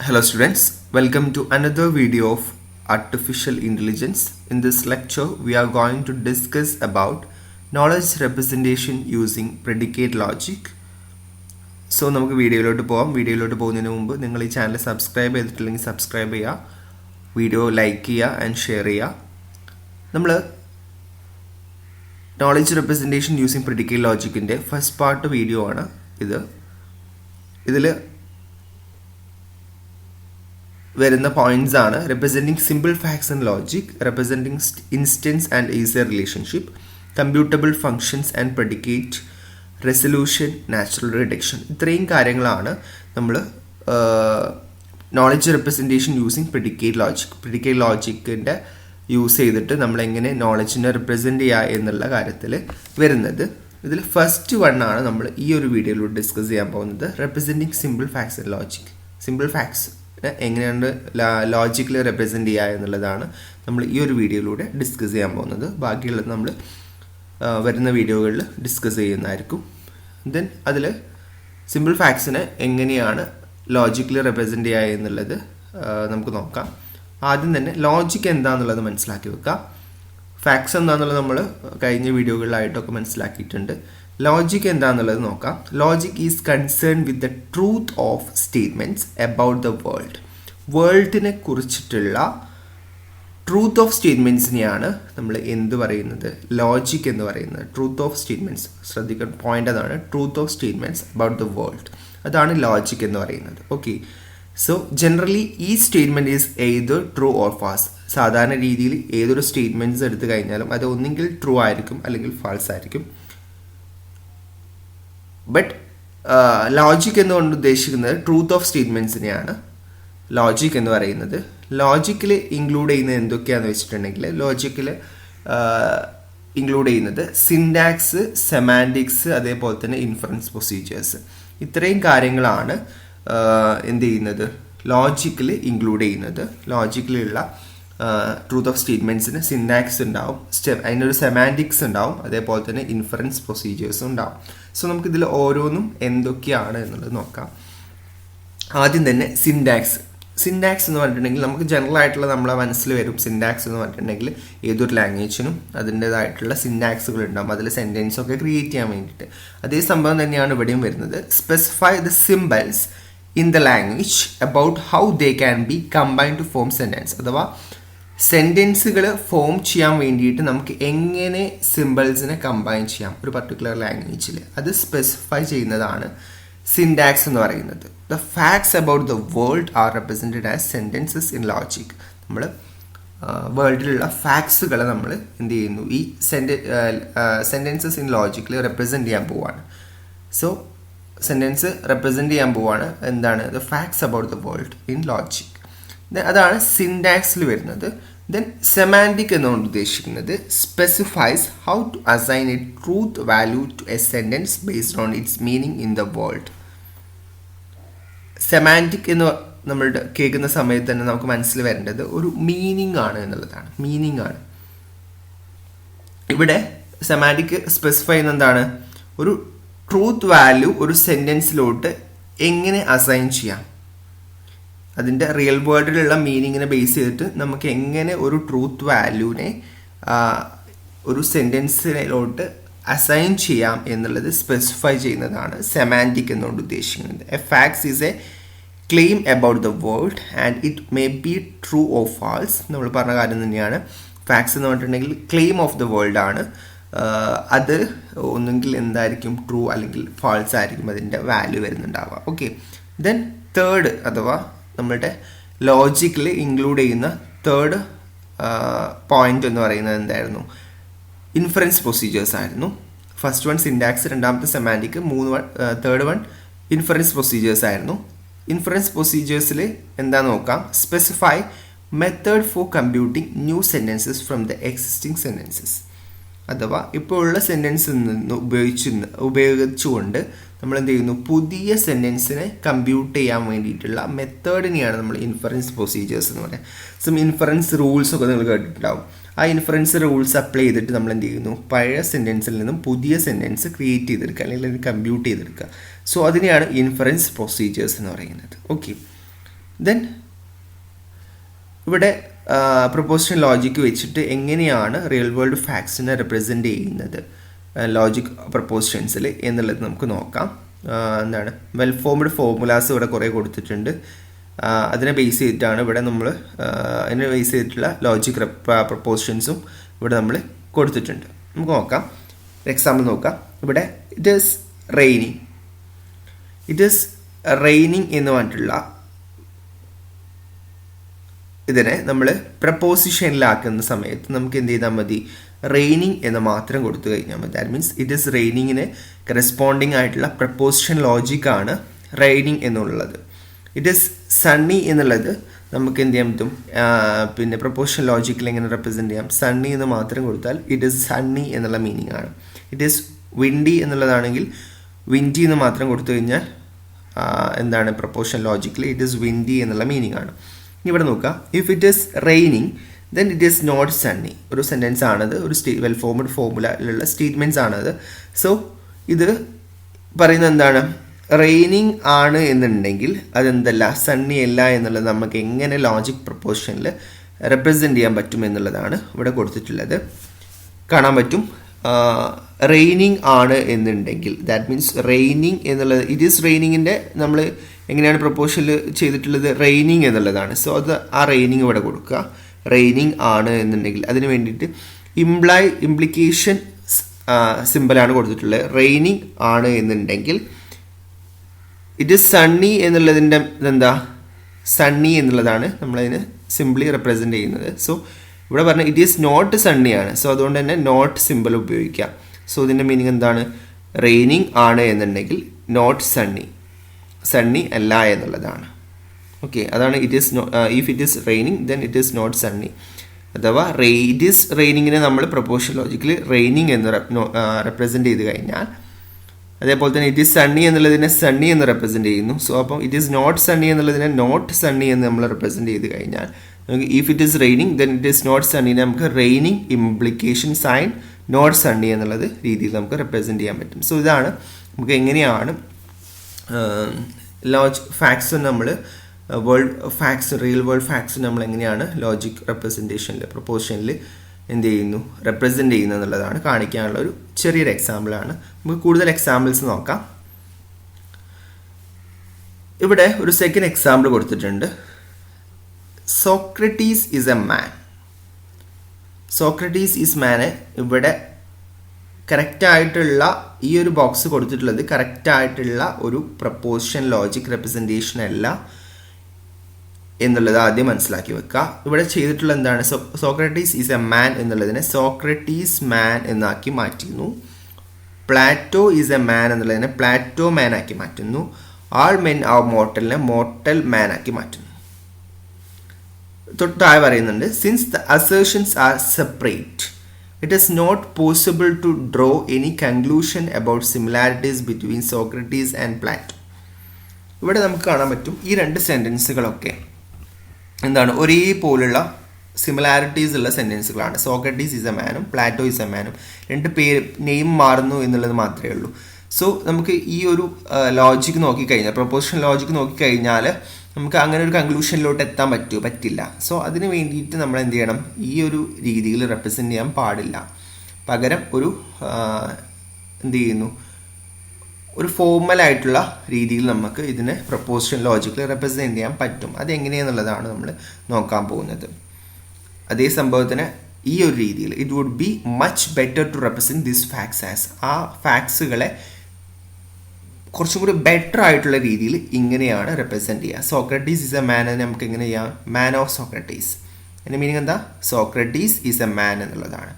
Hello students, welcome to another video of artificial intelligence. In this lecture, we are going to discuss about knowledge representation using predicate logic. So നമുക്ക് വീഡിയോയിലോട്ട് പോകുന്നതിന് മുമ്പ് നിങ്ങൾ ഈ channel subscribe ചെയ്തിട്ടില്ലെങ്കിൽ subscribe ചെയ്യുക, video like ചെയ്യുക and share ചെയ്യുക. നമ്മൾ നോളജ് റെപ്രസെൻറ്റേഷൻ യൂസിങ് പ്രെഡിക്കേറ്റ് ലോജിക്കിൻ്റെ ഫസ്റ്റ് പാർട്ട് വീഡിയോ ആണ് ഇതിൽ വരുന്ന പോയിന്റ്സ് ആണ് representing simple facts and logic, representing instance and is a relationship, computable functions and predicate, resolution, natural reduction. ഇത്രയും കാര്യങ്ങളാണ് നമ്മൾ നോളജ് റെപ്രസെൻറ്റേഷൻ യൂസിങ് പ്രെഡിക്കേറ്റ് ലോജിക്കിൻ്റെ യൂസ് ചെയ്തിട്ട് നമ്മളെങ്ങനെ നോളജിനെ റെപ്രസെൻറ്റ് ചെയ്യുക എന്നുള്ള കാര്യത്തിൽ വരുന്നത്. ഇതിൽ ഫസ്റ്റ് വണ്ണാണ് നമ്മൾ ഈ ഒരു വീഡിയോയിലൂടെ ഡിസ്കസ് ചെയ്യാൻ പോകുന്നത്, representing simple facts and logic. Simple facts എങ്ങനെയാണ് ലോജിക്കലി റെപ്രസെൻറ്റ് ചെയ്യുക എന്നുള്ളതാണ് നമ്മൾ ഈ ഒരു വീഡിയോയിലൂടെ ഡിസ്കസ് ചെയ്യാൻ പോകുന്നത്. ബാക്കിയുള്ളത് നമ്മൾ വരുന്ന വീഡിയോകളിൽ ഡിസ്കസ് ചെയ്യുന്നതായിരിക്കും. ദെൻ അതിൽ സിമ്പിൾ ഫാക്ട്സിനെ എങ്ങനെയാണ് ലോജിക്കലി റെപ്രസെൻറ്റ് ചെയ്യുക എന്നുള്ളത് നമുക്ക് നോക്കാം. ആദ്യം തന്നെ ലോജിക്ക് എന്താണെന്നുള്ളത് മനസ്സിലാക്കി വെക്കാം. ഫാക്ട്സ് എന്താണെന്നുള്ളത് നമ്മൾ കഴിഞ്ഞ വീഡിയോകളിലായിട്ടൊക്കെ മനസ്സിലാക്കിയിട്ടുണ്ട്. ലോജിക് എന്താണെന്നുള്ളത് നോക്കാം. Logic is concern with the truth of statements about the വേൾഡിനെ കുറിച്ചിട്ടുള്ള ട്രൂത്ത് ഓഫ് സ്റ്റേറ്റ്മെൻറ്റ്സിനെയാണ് നമ്മൾ എന്ത് പറയുന്നത്, ലോജിക് എന്ന് പറയുന്നത്. ട്രൂത്ത് ഓഫ് സ്റ്റേറ്റ്മെൻറ്റ്സ്, ശ്രദ്ധിക്കുന്ന പോയിന്റ് അതാണ്, truth of statements about the world, അതാണ് ലോജിക് എന്ന് പറയുന്നത്. ഓക്കെ, സോ ജനറലി ഈ statement is either true or false. സാധാരണ രീതിയിൽ ഏതൊരു സ്റ്റേറ്റ്മെൻറ്റ്സ് എടുത്തു കഴിഞ്ഞാലും അത് ഒന്നെങ്കിൽ ട്രൂ ആയിരിക്കും അല്ലെങ്കിൽ ഫാൾസ് ആയിരിക്കും. ബട്ട് ലോജിക് എന്നുകൊണ്ട് ഉദ്ദേശിക്കുന്നത് ട്രൂത്ത് ഓഫ് സ്റ്റേറ്റ്മെൻറ്റ്സിനെയാണ് ലോജിക് എന്ന് പറയുന്നത്. ലോജിക്കിൽ ഇൻക്ലൂഡ് ചെയ്യുന്നത് എന്തൊക്കെയാണെന്ന് വെച്ചിട്ടുണ്ടെങ്കിൽ, ലോജിക്കിൽ ഇൻക്ലൂഡ് ചെയ്യുന്നത് സിൻടാക്സ്, സെമാൻറ്റിക്സ്, അതേപോലെ തന്നെ ഇൻഫറൻസ് പ്രൊസീജിയേഴ്സ്. ഇത്രയും കാര്യങ്ങളാണ് എന്ത് ചെയ്യുന്നത്, ലോജിക്കിൽ ഇൻക്ലൂഡ് ചെയ്യുന്നത്. ലോജിക്കിലുള്ള ട്രൂത്ത് ഓഫ് സ്റ്റേറ്റ്മെൻറ്റ്സിന് സിൻടാക്സ് ഉണ്ടാവും, അതിനൊരു സെമാൻറ്റിക്സ് ഉണ്ടാവും, അതേപോലെ തന്നെ ഇൻഫറൻസ് പ്രൊസീജിയേഴ്സും ഉണ്ടാവും. സോ നമുക്കിതിൽ ഓരോന്നും എന്തൊക്കെയാണ് എന്നുള്ളത് നോക്കാം. ആദ്യം തന്നെ സിൻടാക്സ് എന്ന് പറഞ്ഞിട്ടുണ്ടെങ്കിൽ നമുക്ക് ജനറൽ ആയിട്ടുള്ള നമ്മളെ മനസ്സിൽ വരും. സിൻടാക്സ് എന്ന് പറഞ്ഞിട്ടുണ്ടെങ്കിൽ ഏതൊരു ലാംഗ്വേജിനും അതിൻ്റേതായിട്ടുള്ള സിൻടാക്സുകൾ ഉണ്ടാകും, അതിൽ സെൻറ്റൻസ് ഒക്കെ ക്രിയേറ്റ് ചെയ്യാൻ വേണ്ടിയിട്ട്. അതേ സംഭവം തന്നെയാണ് ഇവിടെയും വരുന്നത്. Specify the symbols in the language about how they can be combined to form sentence. അഥവാ സെൻറ്റൻസുകൾ ഫോം ചെയ്യാൻ വേണ്ടിയിട്ട് നമുക്ക് എങ്ങനെ സിംബൽസിനെ കമ്പൈൻ ചെയ്യാം ഒരു പർട്ടിക്കുലർ ലാംഗ്വേജിൽ, അത് സ്പെസിഫൈ ചെയ്യുന്നതാണ് സിൻടാക്സ് എന്ന് പറയുന്നത്. The facts about the world R represented as sentences in logic. നമ്മൾ വേൾഡിലുള്ള ഫാക്ട്സുകളെ നമ്മൾ എന്ത് ചെയ്യുന്നു, ഈ സെൻറ്റൻസസ് ഇൻ ലോജിക്കിൽ റെപ്രസെൻറ്റ് ചെയ്യാൻ പോവാണ്. സോ സെൻറ്റൻസ് റെപ്രസെൻറ്റ് ചെയ്യാൻ പോവാണ് എന്താണ്, the facts about the world in logic. അതാണ് സിൻടാക്സിൽ വരുന്നത്. ദെൻ സെമാൻറ്റിക് എന്നുകൊണ്ട് ഉദ്ദേശിക്കുന്നത് specifies how to assign a truth value to a sentence based on its meaning in the world. Semantic എന്ന് നമ്മൾ കേൾക്കുന്ന സമയത്ത് തന്നെ നമുക്ക് മനസ്സിൽ വരേണ്ടത് ഒരു മീനിങ് ആണ് എന്നുള്ളതാണ്. മീനിങ് ആണ് ഇവിടെ സെമാൻറ്റിക് സ്പെസിഫൈ ചെയ്യുന്ന എന്താണ്, ഒരു ട്രൂത്ത് വാല്യൂ ഒരു സെൻറ്റൻസിലോട്ട് എങ്ങനെ അസൈൻ ചെയ്യാം, അതിൻ്റെ റിയൽ വേൾഡിലുള്ള മീനിങ്ങിനെ ബേസ് ചെയ്തിട്ട് നമുക്ക് എങ്ങനെ ഒരു ട്രൂത്ത് വാല്യൂവിനെ ഒരു സെൻറ്റൻസിലോട്ട് അസൈൻ ചെയ്യാം എന്നുള്ളത് സ്പെസിഫൈ ചെയ്യുന്നതാണ് സെമാൻറ്റിക് എന്നുകൊണ്ട് ഉദ്ദേശിക്കുന്നത്. A facts is a claim about the world and it may be true or false. നമ്മൾ പറഞ്ഞ കാര്യം തന്നെയാണ്. ഫാക്ട്സ് എന്ന് പറഞ്ഞിട്ടുണ്ടെങ്കിൽ ക്ലെയിം ഓഫ് ദ വേൾഡ് ആണ്. അത് ഒന്നെങ്കിൽ എന്തായിരിക്കും, ട്രൂ അല്ലെങ്കിൽ ഫാൾസ് ആയിരിക്കും അതിൻ്റെ വാല്യൂ വരുന്നുണ്ടാവുക. ഓക്കെ, ദെൻ തേർഡ് അഥവാ നമ്മളുടെ ലോജിക്കിൽ ഇൻക്ലൂഡ് ചെയ്യുന്ന തേർഡ് പോയിന്റ് എന്ന് പറയുന്നത് എന്തായിരുന്നു, ഇൻഫറൻസ് പ്രൊസീജിയേഴ്സ് ആയിരുന്നു. ഫസ്റ്റ് വൺ സിൻടാക്സ്, രണ്ടാമത്തെ semantic, third one inference procedures ആയിരുന്നു. ഇൻഫറൻസ് പ്രൊസീജിയേഴ്സിൽ എന്താ നോക്കാം, specify method for computing new sentences from the existing sentences. അഥവാ ഇപ്പോൾ ഉള്ള സെൻറ്റൻസിൽ നിന്ന് ഉപയോഗിച്ചുകൊണ്ട് നമ്മൾ എന്ത് ചെയ്യുന്നു, പുതിയ സെൻറ്റൻസിനെ കമ്പ്യൂട്ട് ചെയ്യാൻ വേണ്ടിയിട്ടുള്ള മെത്തേഡിനെയാണ് നമ്മൾ ഇൻഫറൻസ് പ്രൊസീജിയേഴ്സ് എന്ന് പറയുന്നത്. സം ഇൻഫറൻസ് റൂൾസ് ഒക്കെ നിങ്ങൾ കേട്ടിട്ടുണ്ടാവും. ആ ഇൻഫറൻസ് റൂൾസ് അപ്ലൈ ചെയ്തിട്ട് നമ്മൾ എന്ത് ചെയ്യുന്നു, പഴയ സെൻറ്റൻസിൽ നിന്നും പുതിയ സെൻറ്റൻസ് ക്രിയേറ്റ് ചെയ്തെടുക്കുക അല്ലെങ്കിൽ കമ്പ്യൂട്ട് ചെയ്തെടുക്കുക. സോ അതിനെയാണ് ഇൻഫറൻസ് പ്രൊസീജിയേഴ്സ് എന്ന് പറയുന്നത്. ഓക്കെ, ദെൻ ഇവിടെ പ്രൊപ്പോസിഷൻ ലോജിക്ക് വെച്ചിട്ട് എങ്ങനെയാണ് റിയൽ വേൾഡ് ഫാക്ട്സിനെ റെപ്രസെൻ്റ് ചെയ്യുന്നത് ലോജിക് പ്രൊപ്പോസിഷൻസിൽ എന്നുള്ളത് നമുക്ക് നോക്കാം. എന്താണ് വെൽ ഫോംഡ് ഫോർമുലാസ് ഇവിടെ കുറേ കൊടുത്തിട്ടുണ്ട്. അതിനെ ബേസ് ചെയ്തിട്ടാണ് ഇവിടെ നമ്മൾ അതിനെ ബേസ് ചെയ്തിട്ടുള്ള ലോജിക് പ്രൊപ്പോസിഷൻസും ഇവിടെ നമ്മൾ കൊടുത്തിട്ടുണ്ട്. നമുക്ക് നോക്കാം, എക്സാമ്പിൾ നോക്കാം. ഇവിടെ ഇറ്റ് ഈസ് റെയിനിങ് എന്ന് പറഞ്ഞിട്ടുള്ള ഇതിനെ നമ്മൾ പ്രപ്പോസിഷനിലാക്കുന്ന സമയത്ത് നമുക്ക് എന്ത് ചെയ്താൽ മതി, റെയിനിങ് എന്ന് മാത്രം കൊടുത്തു കഴിഞ്ഞാൽ മതി. ദാറ്റ് മീൻസ് ഇറ്റ് ഈസ് റെയിനിങ്ങിന് കറസ്പോണ്ടിങ് ആയിട്ടുള്ള പ്രപ്പോസിഷൻ ലോജിക്കാണ് റെയിനിങ് എന്നുള്ളത്. ഇറ്റ് ഈസ് സണ്ണി എന്നുള്ളത് നമുക്ക് എന്ത് ചെയ്യാൻ പറ്റും, പിന്നെ പ്രപ്പോസിഷൻ ലോജിക്കിൽ എങ്ങനെ റെപ്രസെൻറ്റ് ചെയ്യാം, സണ്ണി എന്ന് മാത്രം കൊടുത്താൽ ഇറ്റ് ഈസ് സണ്ണി എന്നുള്ള മീനിങ് ആണ്. ഇറ്റ് ഈസ് വിൻഡി എന്നുള്ളതാണെങ്കിൽ വിൻഡി എന്ന് മാത്രം കൊടുത്തു കഴിഞ്ഞാൽ എന്താണ് പ്രപ്പോസിഷൻ ലോജിക്കിൽ ഇറ്റ് ഈസ് വിൻഡി എന്നുള്ള മീനിങ് ആണ്. ഇവിടെ നോക്കുക, if it is raining then it is not sunny. ഒരു സെൻറ്റൻസ് ആണത്, ഒരു വെൽ ഫോംഡ് ഫോർമുലയിലുള്ള സ്റ്റേറ്റ്മെൻറ്റ്സ് ആണത്. സോ ഇത് പറയുന്നത് എന്താണ്, റെയിനിങ് ആണ് എന്നുണ്ടെങ്കിൽ അതെന്തല്ല, സണ്ണി അല്ല എന്നുള്ളത് നമുക്ക് എങ്ങനെ ലോജിക് പ്രപ്പോസിഷനിൽ റെപ്രസെൻറ്റ് ചെയ്യാൻ പറ്റും എന്നുള്ളതാണ് ഇവിടെ കൊടുത്തിട്ടുള്ളത്. കാണാൻ പറ്റും, റെയിനിങ് ആണ് എന്നുണ്ടെങ്കിൽ ദാറ്റ് മീൻസ് റെയിനിങ് എന്നുള്ളത് ഇറ്റ് ഈസ് റെയിനിങ്ങിൻ്റെ നമ്മൾ എങ്ങനെയാണ് പ്രപ്പോസൽ ചെയ്തിട്ടുള്ളത്, റെയിനിങ് എന്നുള്ളതാണ്. സോ അത് ആ റെയിനിങ് ഇവിടെ കൊടുക്കുക. റെയിനിങ് ആണ് എന്നുണ്ടെങ്കിൽ അതിന് വേണ്ടിയിട്ട് ഇംപ്ലിക്കേഷൻ സിമ്പിളാണ് കൊടുത്തിട്ടുള്ളത്. റെയിനിങ് ആണ് എന്നുണ്ടെങ്കിൽ ഇറ്റ് ഈസ് സണ്ണി എന്നുള്ളതിൻ്റെ ഇതെന്താ, സണ്ണി എന്നുള്ളതാണ് നമ്മളതിന് സിംപ്ലി റെപ്രസെൻറ്റ് ചെയ്യുന്നത്. സോ ഇവിടെ പറഞ്ഞാൽ ഇറ്റ് ഈസ് നോട്ട് സണ്ണിയാണ്. സോ അതുകൊണ്ട് തന്നെ നോട്ട് സിമ്പിൾ ഉപയോഗിക്കാം. സോ ഇതിൻ്റെ മീനിങ് എന്താണ്, റെയിനിങ് ആണ് എന്നുണ്ടെങ്കിൽ നോട്ട് സണ്ണി അല്ല എന്നുള്ളതാണ്. ഓക്കെ, അതാണ് it is if it is raining then it is not sunny. അഥവാ ഇറ്റ് ഈസ് റെയിനിങ്ങിനെ നമ്മൾ പ്രൊപ്പോഷൻ ലോജിക്കിൽ റെയിനിങ് എന്ന് റെപ്രസെൻറ്റ് ചെയ്ത് കഴിഞ്ഞാൽ, അതേപോലെ തന്നെ ഇറ്റ് ഈസ് സണ്ണി എന്നുള്ളതിനെ സണ്ണി എന്ന് റെപ്രസെൻറ്റ് ചെയ്യുന്നു. സോ അപ്പം ഇറ്റ് ഈസ് നോട്ട് സണ്ണി എന്നുള്ളതിനെ നോട്ട് സണ്ണി എന്ന് നമ്മൾ റെപ്രസെൻറ്റ് ചെയ്ത് കഴിഞ്ഞാൽ, നമുക്ക് if it is raining then it is not സണ്ണിനെ നമുക്ക് raining implication sign not sunny എന്നുള്ളത് രീതിയിൽ നമുക്ക് റെപ്രസെൻറ്റ് ചെയ്യാൻ പറ്റും. സോ ഇതാണ് നമുക്ക് എങ്ങനെയാണ് ഫാക്ട്സ് നമ്മൾ റിയൽ വേൾഡ് ഫാക്ട്സ് നമ്മൾ എങ്ങനെയാണ് ലോജിക് റെപ്രസെൻറ്റേഷനിൽ പ്രൊപ്പോസിഷനിൽ എന്ത് ചെയ്യുന്നു, റെപ്രസെൻറ്റ് ചെയ്യുന്നത് എന്നുള്ളതാണ് കാണിക്കാനുള്ള ഒരു ചെറിയൊരു എക്സാമ്പിളാണ്. നമുക്ക് കൂടുതൽ എക്സാമ്പിൾസ് നോക്കാം. ഇവിടെ ഒരു സെക്കൻഡ് എക്സാമ്പിൾ കൊടുത്തിട്ടുണ്ട്. Socrates is a man. Socrates is മാനെ ഇവിടെ കറക്റ്റായിട്ടുള്ള ഈ ഒരു ബോക്സ് കൊടുത്തിട്ടുള്ളത് കറക്റ്റായിട്ടുള്ള ഒരു പ്രപ്പോസിഷൻ ലോജിക് റെപ്രസെൻറ്റേഷൻ അല്ല എന്നുള്ളത് ആദ്യം മനസ്സിലാക്കി വെക്കുക. ഇവിടെ ചെയ്തിട്ടുള്ള എന്താണ്, സോക്രട്ടീസ് ഈസ് എ മാൻ എന്നുള്ളതിനെ സോക്രട്ടീസ് മാൻ എന്നാക്കി മാറ്റുന്നു. പ്ലാറ്റോ ഈസ് എ മാൻ എന്നുള്ളതിനെ പ്ലാറ്റോ മാൻ ആക്കി മാറ്റുന്നു. ആൾ മെൻ ആർ മോർട്ടലിനെ മോർട്ടൽ മാൻ ആക്കി മാറ്റുന്നു. തൊട്ടായി പറയുന്നുണ്ട്, since the assertions are separate it is not possible to draw any conclusion about similarities between Socrates and Plato. ഇവിടെ നമുക്ക് കാണാൻ പറ്റും ഈ രണ്ട് സെൻറ്റൻസുകളൊക്കെ എന്താണ്, ഒരേപോലുള്ള സിമിലാരിറ്റീസ് ഉള്ള സെൻറ്റൻസുകളാണ്. സോക്രട്ടീസ് ഈസ് എ മാനും പ്ലാറ്റോ ഈസ് എ മാനും രണ്ട് പേര് നെയിം മാറുന്നു എന്നുള്ളത് മാത്രമേ ഉള്ളൂ. സോ നമുക്ക് ഈ ഒരു ലോജിക്ക് നോക്കിക്കഴിഞ്ഞാൽ, പ്രൊപ്പോസിഷൻ ലോജിക്ക് നോക്കിക്കഴിഞ്ഞാൽ നമുക്ക് അങ്ങനെ ഒരു കൺക്ലൂഷനിലോട്ട് എത്താൻ പറ്റില്ല. സോ അതിന് വേണ്ടിയിട്ട് നമ്മൾ എന്ത് ചെയ്യണം, ഈ ഒരു രീതിയിൽ റെപ്രസെൻറ്റ് ചെയ്യാൻ പാടില്ല. പകരം ഒരു എന്ത് ചെയ്യുന്നു, ഒരു ഫോർമലായിട്ടുള്ള രീതിയിൽ നമുക്ക് ഇതിനെ പ്രൊപ്പോസിഷൻ ലോജിക്കിൽ റെപ്രസെൻറ്റ് ചെയ്യാൻ പറ്റും. അതെങ്ങനെയാണെന്നുള്ളതാണ് നമ്മൾ നോക്കാൻ പോകുന്നത്. അതേ സംഭവത്തിന് ഈ ഒരു രീതിയിൽ it would be much better to represent this facts as, ആ ഫാക്ട്സുകളെ കുറച്ചും കൂടി ബെറ്റർ ആയിട്ടുള്ള രീതിയിൽ ഇങ്ങനെയാണ് റെപ്രസെൻറ്റ് ചെയ്യുക. സോക്രട്ടീസ് ഈസ് എ മാൻ എന്ന് നമുക്ക് എങ്ങനെ ചെയ്യാം, മാൻ ഓഫ് സോക്രട്ടീസ്. അതിൻ്റെ മീനിങ് എന്താ, സോക്രട്ടീസ് ഈസ് എ മാൻ എന്നുള്ളതാണ്.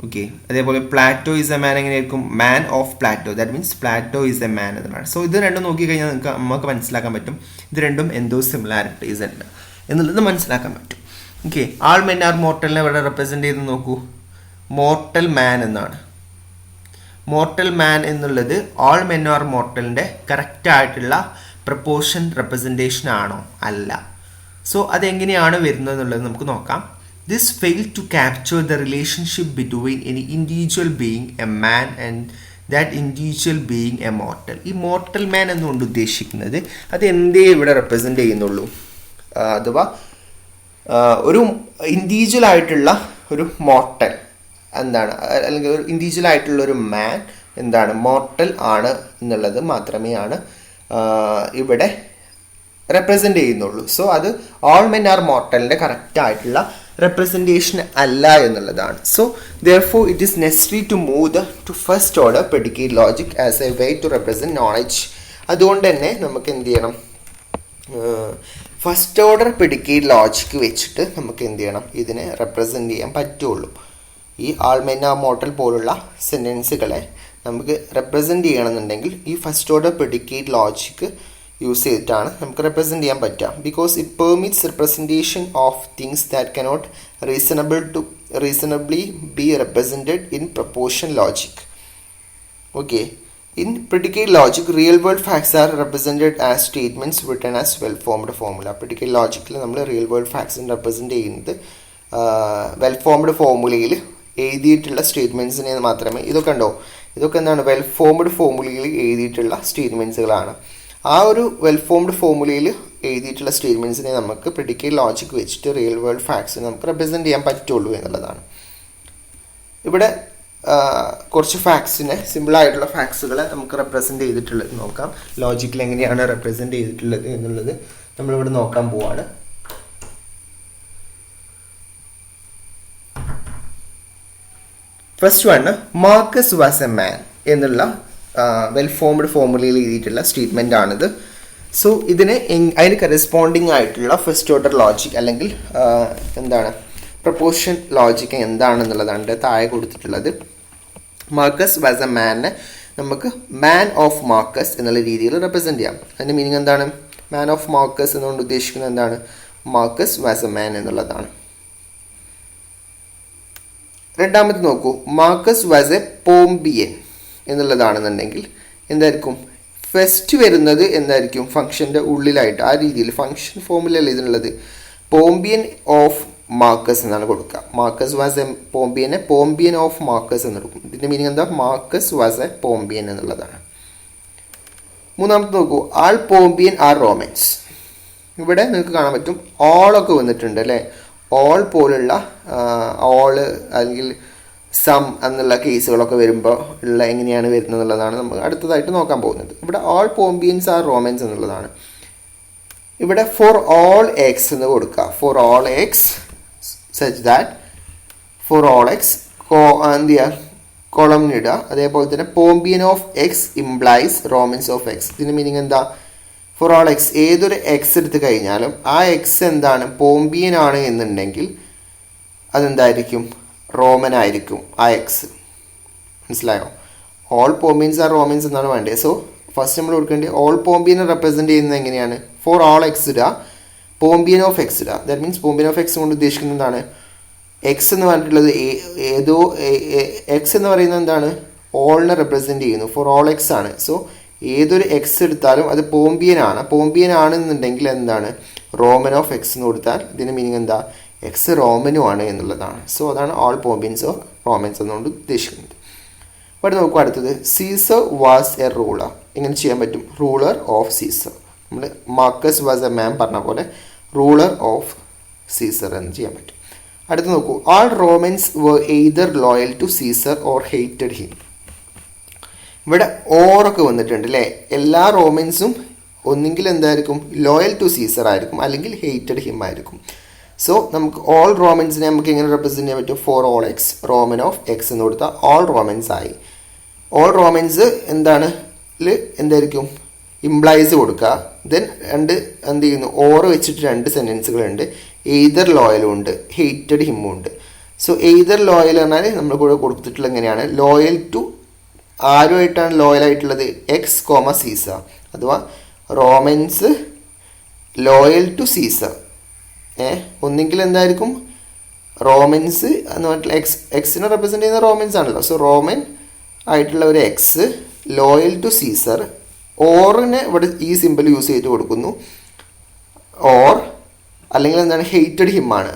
ഓക്കെ, അതേപോലെ പ്ലാറ്റോ ഈസ് എ മാൻ എങ്ങനെയായിരിക്കും, man of Plato. That means Plato is a man എന്നുള്ളതാണ്. സോ ഇത് രണ്ടും നോക്കിക്കഴിഞ്ഞാൽ നമുക്ക് മനസ്സിലാക്കാൻ പറ്റും ഇത് രണ്ടും എന്തോ സിമിലാരിറ്റീസ് ഉണ്ട് എന്നുള്ളത് മനസ്സിലാക്കാൻ പറ്റും. ഓക്കെ, ആൾ മെൻ ആർ മോർട്ടലിനെ ഇവിടെ റെപ്രസെൻറ്റ് ചെയ്ത് നോക്കൂ, മോർട്ടൽ മാൻ എന്നാണ്. മോർട്ടൽ മാൻ എന്നുള്ളത് ആൾ മെൻ ആർ മോർട്ടലിൻ്റെ കറക്റ്റായിട്ടുള്ള പ്രപ്പോർഷൻ റെപ്രസെൻറ്റേഷൻ ആണോ, അല്ല. സോ അതെങ്ങനെയാണ് വരുന്നത് എന്നുള്ളത് നമുക്ക് നോക്കാം. This failed to capture the relationship between any individual being, a man, and that individual being A mortal. ഈ മോർട്ടൽ മാൻ എന്നുകൊണ്ട് ഉദ്ദേശിക്കുന്നത് അത് എന്തേ ഇവിടെ റെപ്രസെൻ്റ് ചെയ്യുന്നുള്ളൂ, അഥവാ ഒരു ഇൻഡിവിജ്വൽ ആയിട്ടുള്ള ഒരു മോർട്ടൽ എന്താണ്, അല്ലെങ്കിൽ ഒരു ഇൻഡിവിജ്വൽ ആയിട്ടുള്ള ഒരു മാൻ എന്താണ് മോർട്ടൽ ആണ് എന്നുള്ളത് മാത്രമേ ആണ് ഇവിടെ റെപ്രസെൻ്റ് ചെയ്യുന്നുള്ളൂ. സോ അത് ഓൾ മെൻ ആർ മോർട്ടലിൻ്റെ കറക്റ്റ് ആയിട്ടുള്ള റെപ്രസെൻറ്റേഷൻ അല്ല എന്നുള്ളതാണ്. So therefore it is necessary to move to first order predicate logic as a way to represent knowledge. അതുകൊണ്ട് തന്നെ നമുക്ക് എന്ത് ചെയ്യണം, ഫസ്റ്റ് ഓർഡർ പ്രെഡിക്കേറ്റ് ലോജിക്ക് വെച്ചിട്ട് നമുക്ക് എന്ത് ചെയ്യണം, ഇതിനെ റെപ്രസെൻ്റ് ചെയ്യാൻ പറ്റുള്ളൂ. ഈ ആൾ മെൻ ആർ മോർട്ടൽ പോലുള്ള സെൻറ്റൻസുകളെ നമുക്ക് റെപ്രസെൻ്റ് ചെയ്യണമെന്നുണ്ടെങ്കിൽ ഈ first order predicate logic use ചെയ്തിട്ടാണ് നമുക്ക് റെപ്രസെൻ്റ് ചെയ്യാൻ പറ്റുക. Because it permits representation of things that cannot reasonably be represented in proportion logic. Okay, in predicate logic real world facts are represented as statements written as well formed formula. Predicate ലോജിക്കിൽ നമ്മൾ real world ഫാക്ട്സിനെ represent ചെയ്യുന്നത് well formed ഫോർമുലയിൽ എഴുതിയിട്ടുള്ള സ്റ്റേറ്റ്മെൻറ്റ്സിനെ മാത്രമേ. ഇതൊക്കെ ഉണ്ടോ, ഇതൊക്കെ എന്താണ് വെൽ ഫോംഡ് ഫോർമുലയിൽ എഴുതിയിട്ടുള്ള സ്റ്റേറ്റ്മെൻറ്റ്സുകളാണ്. ആ ഒരു വെൽ ഫോംഡ് ഫോർമുലയിൽ എഴുതിയിട്ടുള്ള സ്റ്റേറ്റ്മെൻറ്റ്സിനെ നമുക്ക് പ്രെഡിക്കേറ്റ് ലോജിക് വെച്ചിട്ട് റിയൽ വേൾഡ് ഫാക്ട്സിനെ നമുക്ക് റെപ്രസെൻറ്റ് ചെയ്യാൻ പറ്റുള്ളൂ എന്നുള്ളതാണ്. ഇവിടെ കുറച്ച് ഫാക്ട്സിനെ, സിമ്പിളായിട്ടുള്ള ഫാക്ട്സുകളെ നമുക്ക് റെപ്രസെൻറ്റ് ചെയ്തിട്ടുള്ളത് നോക്കാം. ലോജിക്കിൽ എങ്ങനെയാണ് റെപ്രസെൻറ്റ് ചെയ്തിട്ടുള്ളത് എന്നുള്ളത് നമ്മളിവിടെ നോക്കാൻ പോവാണ്. First one, Marcus was a man എന്നുള്ള വെൽ ഫോംഡ് ഫോർമുലയിൽ എഴുതിയിട്ടുള്ള സ്റ്റേറ്റ്മെൻ്റ് ആണിത്. സോ ഇതിന് അതിന് കറസ്പോണ്ടിങ് ആയിട്ടുള്ള ഫസ്റ്റ് ഓർഡർ ലോജിക് അല്ലെങ്കിൽ എന്താണ് പ്രൊപ്പോർഷൻ ലോജിക് എന്താണെന്നുള്ളതാണ് താഴെ കൊടുത്തിട്ടുള്ളത്. മാർക്കസ് വാസ് എ മാനെ നമുക്ക് മാൻ ഓഫ് മാർക്കസ് എന്നുള്ള രീതിയിൽ റെപ്രസെൻറ്റ് ചെയ്യാം. അതിൻ്റെ മീനിങ് എന്താണ്, മാൻ ഓഫ് മാർക്കസ് എന്നുകൊണ്ട് ഉദ്ദേശിക്കുന്നത് എന്താണ്, മാർക്കസ് വാസ് എ മാൻ എന്നുള്ളതാണ്. രണ്ടാമത് നോക്കൂ, മാർക്കസ് വാസ് എ പോംബിയൻ എന്നുള്ളതാണെന്നുണ്ടെങ്കിൽ എന്തായിരിക്കും, ഫസ്റ്റ് വരുന്നത് എന്തായിരിക്കും, ഫംഗ്ഷൻ്റെ ഉള്ളിലായിട്ട് ആ രീതിയിൽ ഫംഗ്ഷൻ ഫോമിലല്ല ഇതിനുള്ളത്. പോംബിയൻ ഓഫ് മാർക്കസ് എന്നാണ് കൊടുക്കുക. മാർക്കസ് വാസ് എ പോംബിയനെ പോംബിയൻ ഓഫ് മാർക്കസ് എന്ന് കൊടുക്കും. ഇതിൻ്റെ മീനിങ് എന്താ, മാർക്കസ് വാസ് എ പോംബിയൻ എന്നുള്ളതാണ്. മൂന്നാമത്തെ നോക്കൂ, ആൾ പോംബിയൻ ആർ റോമൻസ്. ഇവിടെ നിങ്ങൾക്ക് കാണാൻ പറ്റും ഓളൊക്കെ വന്നിട്ടുണ്ട് അല്ലേ. ഓൾ പോലുള്ള ഓള് അല്ലെങ്കിൽ സം എന്നുള്ള കേസുകളൊക്കെ വരുമ്പോൾ ഉള്ള എങ്ങനെയാണ് വരുന്നത് എന്നുള്ളതാണ് നമ്മൾ അടുത്തതായിട്ട് നോക്കാൻ പോകുന്നത്. ഇവിടെ ഓൾ പോംബിയൻസ് ആർ റോമൻസ് എന്നുള്ളതാണ്. ഇവിടെ ഫോർ ഓൾ എക്സ് എന്ന് കൊടുക്കുക. For all x such that for all x എന്ത് ചെയ്യുക, കോളംനിടുക. അതേപോലെ തന്നെ Pompeian of x implies Romans of x. ഇതിൻ്റെ മീനിങ് എന്താ, ഫോർ ഓൾ എക്സ് ഏതൊരു എക്സ് എടുത്ത് കഴിഞ്ഞാലും ആ എക്സ് എന്താണ് പോംബിയൻ ആണ് എന്നുണ്ടെങ്കിൽ അതെന്തായിരിക്കും, റോമൻ ആയിരിക്കും ആ എക്സ്. മനസ്സിലായോ? ഓൾ പോംബിയൻസ് ആർ റോമൻസ് എന്നാണ് വേണ്ടത്. സോ ഫസ്റ്റ് നമ്മൾ കൊടുക്കേണ്ടത് ഓൾ പോംബിയനെ റെപ്രസെൻറ്റ് ചെയ്യുന്നത് എങ്ങനെയാണ്, ഫോർ ഓൾ എക്സ് ഇടുക, പോംബിയൻ ഓഫ് എക്സ് ഇടുക. ദാറ്റ് മീൻസ് പോംബിയൻ ഓഫ് എക്സ് കൊണ്ട് ഉദ്ദേശിക്കുന്നത് എന്താണ്, എക്സ് എന്ന് പറഞ്ഞിട്ടുള്ളത് ഏതോ എക്സ് എന്ന് പറയുന്നത് എന്താണ്, ഓളിനെ റെപ്രസെൻറ്റ് ചെയ്യുന്നു. ഫോർ ഓൾ എക്സ് ആണ്. സോ ഏതൊരു എക്സ് എടുത്താലും അത് പോംബിയൻ ആണ്. പോംബിയൻ ആണെന്നുണ്ടെങ്കിൽ എന്താണ്, റോമൻ ഓഫ് എക്സ് എന്ന് കൊടുത്താൽ ഇതിൻ്റെ മീനിങ് എന്താ, എക്സ് റോമനും ആണ് എന്നുള്ളതാണ്. സോ അതാണ് ഓൾ പോംബിയൻസ് ഓഫ് റോമൻസ് എന്നുകൊണ്ട് ഉദ്ദേശിക്കുന്നത്. ഇവിടെ നോക്കുക അടുത്തത്, സീസർ വാസ് എ റൂളർ. എങ്ങനെ ചെയ്യാൻ പറ്റും, റൂളർ ഓഫ് സീസർ. നമ്മൾ മാർക്കസ് വാസ് എ മാൻ പറഞ്ഞ പോലെ റൂളർ ഓഫ് സീസർ എന്ന് ചെയ്യാൻ പറ്റും. അടുത്ത് നോക്കൂ, all Romans were either loyal to Caesar or hated him. ഇവിടെ ഓറൊക്കെ വന്നിട്ടുണ്ട് അല്ലേ. എല്ലാ റോമൻസും ഒന്നെങ്കിൽ എന്തായിരിക്കും, ലോയൽ ടു സീസർ ആയിരിക്കും, അല്ലെങ്കിൽ ഹെയ്റ്റഡ് ഹിം ആയിരിക്കും. സോ നമുക്ക് ഓൾ റോമൻസിനെ നമുക്ക് എങ്ങനെ റെപ്രസെൻറ്റ് ചെയ്യാൻ പറ്റും, four all ex Roman of X എന്ന് കൊടുത്താൽ ഓൾ റോമൻസ് ആയി. ഓൾ റോമൻസ് എന്താണ് എന്തായിരിക്കും, ഇംപ്ലൈസ് കൊടുക്കുക. ദെൻ എന്ത് ചെയ്യുന്നു, ഓറ് വെച്ചിട്ട് രണ്ട് സെൻറ്റൻസുകളുണ്ട്. എയ്തർ ലോയലും ഉണ്ട്, ഹെയ്റ്റഡ് ഹിമ്മും ഉണ്ട്. സോ എയ്തർ ലോയൽ പറഞ്ഞാൽ നമ്മൾ കൂടെ കൊടുത്തിട്ടുള്ള എങ്ങനെയാണ്, ലോയൽ ടു ആരുമായിട്ടാണ് ലോയൽ ആയിട്ടുള്ളത്, എക്സ് കോമ സീസർ. അഥവാ റോമൻസ് ലോയൽ ടു സീസർ. ഒന്നെങ്കിൽ എന്തായിരിക്കും, റോമൻസ് എന്ന് പറഞ്ഞിട്ടുള്ള എക്സിനെ റെപ്രസെൻറ്റ് ചെയ്യുന്ന റോമൻസ് ആണല്ലോ. സോ റോമൻ ആയിട്ടുള്ള ഒരു എക്സ് ലോയൽ ടു സീസർ. ഓറിനെ ഇവിടെ ഈ സിമ്പിൾ യൂസ് ചെയ്ത് കൊടുക്കുന്നു, ഓർ അല്ലെങ്കിൽ എന്താണ്, ഹെയ്റ്റഡ് ഹിമ്മാണ്.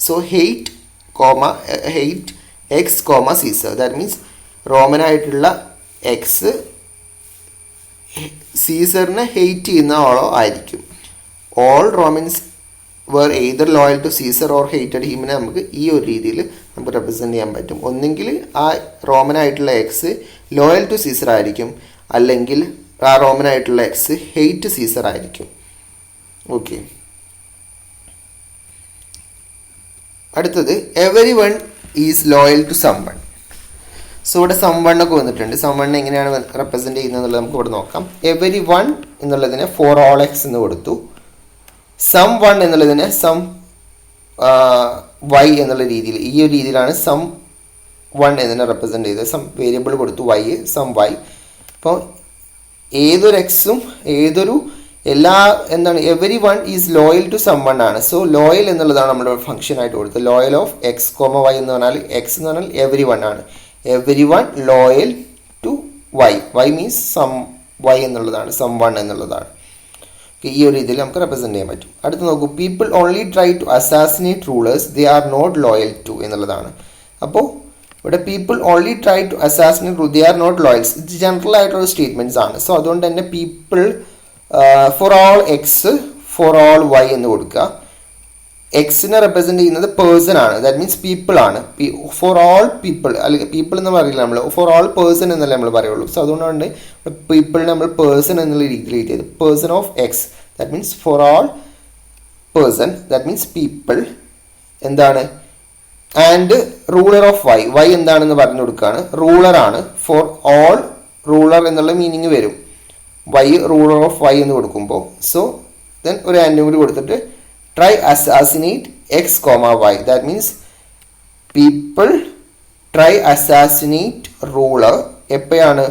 So hate x comma Caesar. That means റോമനായിട്ടുള്ള എക്സ് സീസറിനെ ഹെയ്റ്റ് ചെയ്യുന്ന ആളോ ആയിരിക്കും. All Romans were either loyal to Caesar or hated ഹിമിനെ നമുക്ക് ഈ ഒരു രീതിയിൽ നമുക്ക് റെപ്രസെൻറ്റ് ചെയ്യാൻ പറ്റും. ഒന്നെങ്കിൽ ആ റോമനായിട്ടുള്ള എക്സ് ലോയൽ ടു സീസർ ആയിരിക്കും, അല്ലെങ്കിൽ ആ റോമനായിട്ടുള്ള എക്സ് ഹെയ്റ്റ് സീസർ ആയിരിക്കും. ഓക്കെ, അടുത്തത് everyone is loyal to someone. So ഇവിടെ സം വൺ ഒക്കെ വന്നിട്ടുണ്ട്. സം വൺ എങ്ങനെയാണ് റെപ്രസെൻറ്റ് ചെയ്യുന്നത് എന്നുള്ളത് നമുക്ക് ഇവിടെ നോക്കാം. എവരി വൺ എന്നുള്ളതിനെ ഫോർ ഓൾ എക്സ് എന്ന് കൊടുത്തു. സം വൺ എന്നുള്ളതിനെ സം വൈ എന്നുള്ള രീതിയിൽ, ഈ ഒരു രീതിയിലാണ് സം വൺ എന്നതിനെ റെപ്രസെൻറ്റ് ചെയ്തത്. സം വേരിയബിൾ കൊടുത്തു വൈ, സം വൈ. അപ്പോൾ ഏതൊരു എക്സും ഏതൊരു എന്താണ് everyone is loyal to someone ആണ്. സോ ലോയൽ എന്നുള്ളതാണ് നമ്മുടെ ഫംഗ്ഷൻ ആയിട്ട് കൊടുത്തത്. Loyal of x comma y എന്ന് പറഞ്ഞാൽ എക്സ് എന്ന് പറഞ്ഞാൽ എവരി വൺ ആണ്. Everyone loyal to Y, y means some y എന്നുള്ളതാണ്, സം വൺ എന്നുള്ളതാണ്. ഈ ഒരു രീതിയിൽ നമുക്ക് റെപ്രസെൻറ്റ് ചെയ്യാൻ പറ്റും. അടുത്ത് നോക്കൂ, people only try to assassinate rulers, they are not loyal to എന്നുള്ളതാണ്. അപ്പോൾ ഇവിടെ people only try to assassinate rule, they are not ലോയൽസ്, ഇത് ജനറൽ ആയിട്ടുള്ള സ്റ്റേറ്റ്മെൻറ്റ്സ് ആണ്. സോ അതുകൊണ്ട് തന്നെ people for all x for all y എന്ന് കൊടുക്കുക. എക്സിനെ റെപ്രസെൻറ്റ് ചെയ്യുന്നത് പേഴ്സൺ ആണ്, ദാറ്റ് മീൻസ് പീപ്പിൾ ആണ്. ഫോർ ഓൾ പീപ്പിൾ, അല്ലെങ്കിൽ പീപ്പിൾ എന്ന് പറയില്ല നമ്മൾ, ഫോർ ഓൾ പേഴ്സൺ എന്നല്ലേ നമ്മൾ പറയുള്ളൂ. സോ അതുകൊണ്ടാണ് പീപ്പിളിനെ നമ്മൾ പേഴ്സൺ എന്നുള്ള രീതിയിൽ എഴുതിയത്. Person of x, that means for all person, that means people എന്താണ്, and ruler of y, y എന്താണെന്ന് പറഞ്ഞു കൊടുക്കുകയാണ്, റൂളർ ആണ്. ഫോർ ഓൾ റൂളർ എന്നുള്ള മീനിങ് വരും വൈ, റൂളർ ഓഫ് വൈ എന്ന് കൊടുക്കുമ്പോൾ. സോ ദെൻ ഒരു ആൻഡ് കൂടി കൊടുത്തിട്ട് try assassinate x comma y, that means people try assassinate ruler എപ്പോഴാണ്,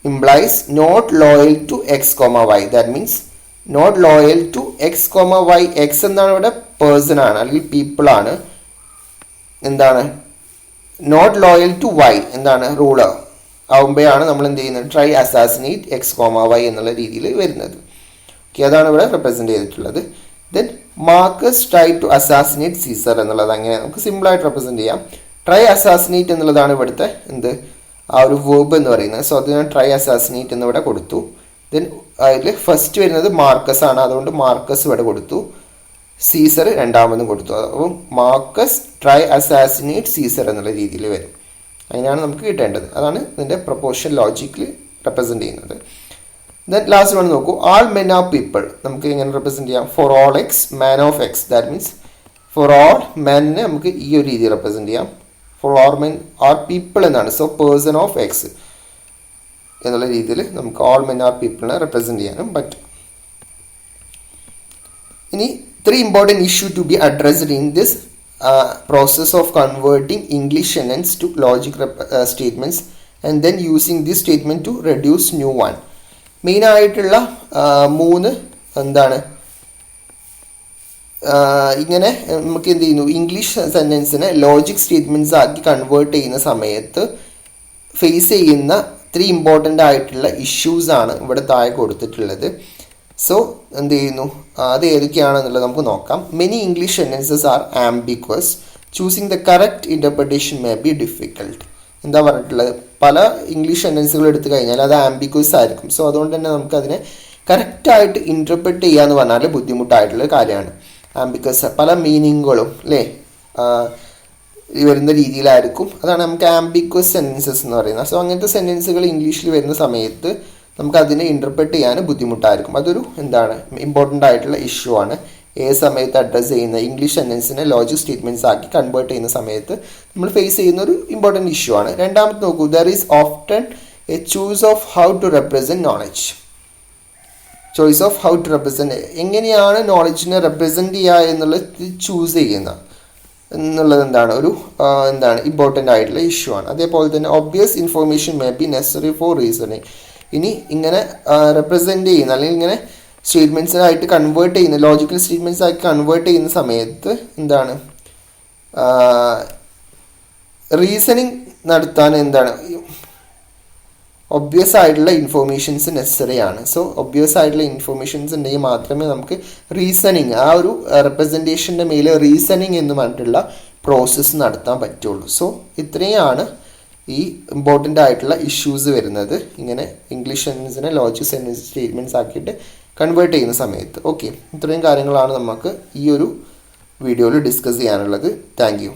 implies not loyal to x comma y, that means not loyal to x comma y. x എന്താണ് ഇവിടെ person ആണ് അല്ലെങ്കിൽ people ആണ്. എന്താണ് not loyal to y എന്താണ് ruler ആവുമ്പോഴാണ് നമ്മൾ എന്ത് ചെയ്യുന്നത്, try assassinate x comma y എന്നുള്ള രീതിയിൽ വരുന്നത്. ഓക്കെ, അതാണ് ഇവിടെ റെപ്രസെൻറ്റ് ചെയ്തിട്ടുള്ളത്. Then Marcus try to assassinate Caesar എന്നുള്ളത് അങ്ങനെ നമുക്ക് സിമ്പിളായിട്ട് റെപ്രസെൻറ്റ് ചെയ്യാം. ട്രൈ അസാസിനേറ്റ് എന്നുള്ളതാണ് ഇവിടുത്തെ ആ ഒരു വേർബ് എന്ന് പറയുന്നത്. സോ അത് ഞാൻ ട്രൈ അസാസിനേറ്റ് എന്നിവിടെ കൊടുത്തു. ദെൻ അതിൽ ഫസ്റ്റ് വരുന്നത് മാർക്കസ് ആണ്, അതുകൊണ്ട് മാർക്കസ് ഇവിടെ കൊടുത്തു. സീസർ രണ്ടാമതും കൊടുത്തു. അപ്പം മാർക്കസ് ട്രൈ അസാസിനേറ്റ് സീസർ എന്നുള്ള രീതിയിൽ വരും. അങ്ങനെയാണ് നമുക്ക് കിട്ടേണ്ടത്. അതാണ് ഇതിൻ്റെ പ്രൊപ്പോർഷൻ ലോജിക്കിൽ റെപ്രസെൻറ്റ് ചെയ്യുന്നത്. ദെൻ ലാസ്റ്റ് വൺ നോക്കൂ, ആൾ മെൻ ആർ പീപ്പിൾ നമുക്ക് എങ്ങനെ റെപ്രസെൻറ്റ് ചെയ്യാം, for all x man of x, that means for all മെന്നെ നമുക്ക് ഈ ഒരു രീതിയിൽ റെപ്രസെൻറ്റ് ചെയ്യാം. For all men are people എന്നാണ്. സോ പേഴ്സൺ ഓഫ് എക്സ് എന്നുള്ള രീതിയിൽ നമുക്ക് ഓൾ മെൻ ആർ പീപ്പിളിനെ റെപ്രസെൻറ്റ് ചെയ്യാനും പറ്റും. ഇനി 3 important issues to be addressed in this process of converting English sentence to logic statements and then using this statement to reduce new one. Main ആയിട്ടുള്ള 3 എന്താണ്, ഇങ്ങനെ നമുക്ക് എന്ത് ചെയ്യുന്നു, ഇംഗ്ലീഷ് സെൻറ്റൻസിനെ ലോജിക് സ്റ്റേറ്റ്മെൻറ്റ്സ് ആക്കി കൺവേർട്ട് ചെയ്യുന്ന സമയത്ത് ഫേസ് ചെയ്യുന്ന 3 ഇമ്പോർട്ടൻ്റ് ആയിട്ടുള്ള ഇഷ്യൂസ് ആണ് ഇവിടെ താഴെ കൊടുത്തിട്ടുള്ളത്. സോ എന്ത് ചെയ്യുന്നു, അത് ഏതൊക്കെയാണെന്നുള്ളത് നമുക്ക് നോക്കാം. Many English sentences R ambiguous, choosing the correct interpretation may be difficult. എന്താ പറഞ്ഞിട്ടുള്ളത്, പല ഇംഗ്ലീഷ് സെൻറ്റൻസുകൾ എടുത്തു കഴിഞ്ഞാൽ അത് ആംബിക്വസ് ആയിരിക്കും. സോ അതുകൊണ്ട് തന്നെ നമുക്കതിനെ കറക്റ്റായിട്ട് ഇൻ്റർപ്രറ്റ് ചെയ്യുക എന്ന് പറഞ്ഞാൽ ബുദ്ധിമുട്ടായിട്ടുള്ള കാര്യമാണ്. ആംബിക്വസ് പല മീനിങ്ങുകളും അല്ലേ വരുന്ന രീതിയിലായിരിക്കും. അതാണ് നമുക്ക് ആംബിക്വസ് സെൻറ്റൻസസ് എന്ന് പറയുന്നത്. സോ അങ്ങനത്തെ സെൻറ്റൻസുകൾ ഇംഗ്ലീഷിൽ വരുന്ന സമയത്ത് നമുക്കതിനെ ഇൻ്റർപ്രറ്റ് ചെയ്യാൻ ബുദ്ധിമുട്ടായിരിക്കും. അതൊരു എന്താണ് ഇമ്പോർട്ടൻ്റ് ആയിട്ടുള്ള ഇഷ്യൂ ആണ്. ഏത് സമയത്ത് അഡ്രസ്സ് ചെയ്യുന്ന ഇംഗ്ലീഷ് സെൻറ്റൻസിനെ ലോജിക് സ്റ്റേറ്റ്മെൻറ്റ്സ് ആക്കി കൺവേർട്ട് ചെയ്യുന്ന സമയത്ത് നമ്മൾ ഫേസ് ചെയ്യുന്ന ഒരു ഇമ്പോർട്ടൻറ്റ് ഇഷ്യൂ ആണ്. രണ്ടാമത്തെ നോക്കൂ, there is often a choose of how to represent knowledge. Choice of how to represent, എങ്ങനെയാണ് നോളജിനെ റെപ്രസെൻറ്റ് ചെയ്യുക എന്നുള്ളത് ചൂസ് ചെയ്യുന്ന എന്നുള്ളത് എന്താണ് ഇമ്പോർട്ടൻ്റ് ആയിട്ടുള്ള ഇഷ്യൂ ആണ്. അതേപോലെ തന്നെ obvious information may be necessary for reasoning. ഇനി ഇങ്ങനെ റെപ്രസെൻറ്റ് ചെയ്യുന്ന അല്ലെങ്കിൽ ഇങ്ങനെ സ്റ്റേറ്റ്മെൻറ്റ്സിനായിട്ട് കൺവേർട്ട് ചെയ്യുന്ന ലോജിക്കൽ സ്റ്റേറ്റ്മെൻറ്റ്സ് ആക്കി കൺവേർട്ട് ചെയ്യുന്ന സമയത്ത് എന്താണ് റീസണിങ് നടത്താൻ ഒബ്വിയസ് ആയിട്ടുള്ള ഇൻഫോർമേഷൻസ് നെസസറി ആണ്. സോ ഒബ്വിയസ് ആയിട്ടുള്ള ഇൻഫോർമേഷൻസ് ഉണ്ടെങ്കിൽ മാത്രമേ നമുക്ക് റീസണിങ്, ആ ഒരു റെപ്രസെൻറ്റേഷൻ്റെ മേലെ റീസണിങ് എന്ന് പറഞ്ഞിട്ടുള്ള പ്രോസസ്സ് നടത്താൻ പറ്റുള്ളൂ. സോ ഇത്രയാണ് ഈ ഇമ്പോർട്ടൻ്റ് ആയിട്ടുള്ള ഇഷ്യൂസ് വരുന്നത് ഇങ്ങനെ ഇംഗ്ലീഷ് സെൻറ്റൻസിനെ ലോജിക് സെൻറ്റൻസ് സ്റ്റേറ്റ്മെൻറ്റ്സ് ആക്കിയിട്ട് കൺവേർട്ട് ചെയ്യുന്ന സമയത്ത്. ഓക്കെ, ഇത്രയും കാര്യങ്ങളാണ് നമുക്ക് ഈ ഒരു വീഡിയോയിൽ ഡിസ്കസ് ചെയ്യാനുള്ളത്. Thank you.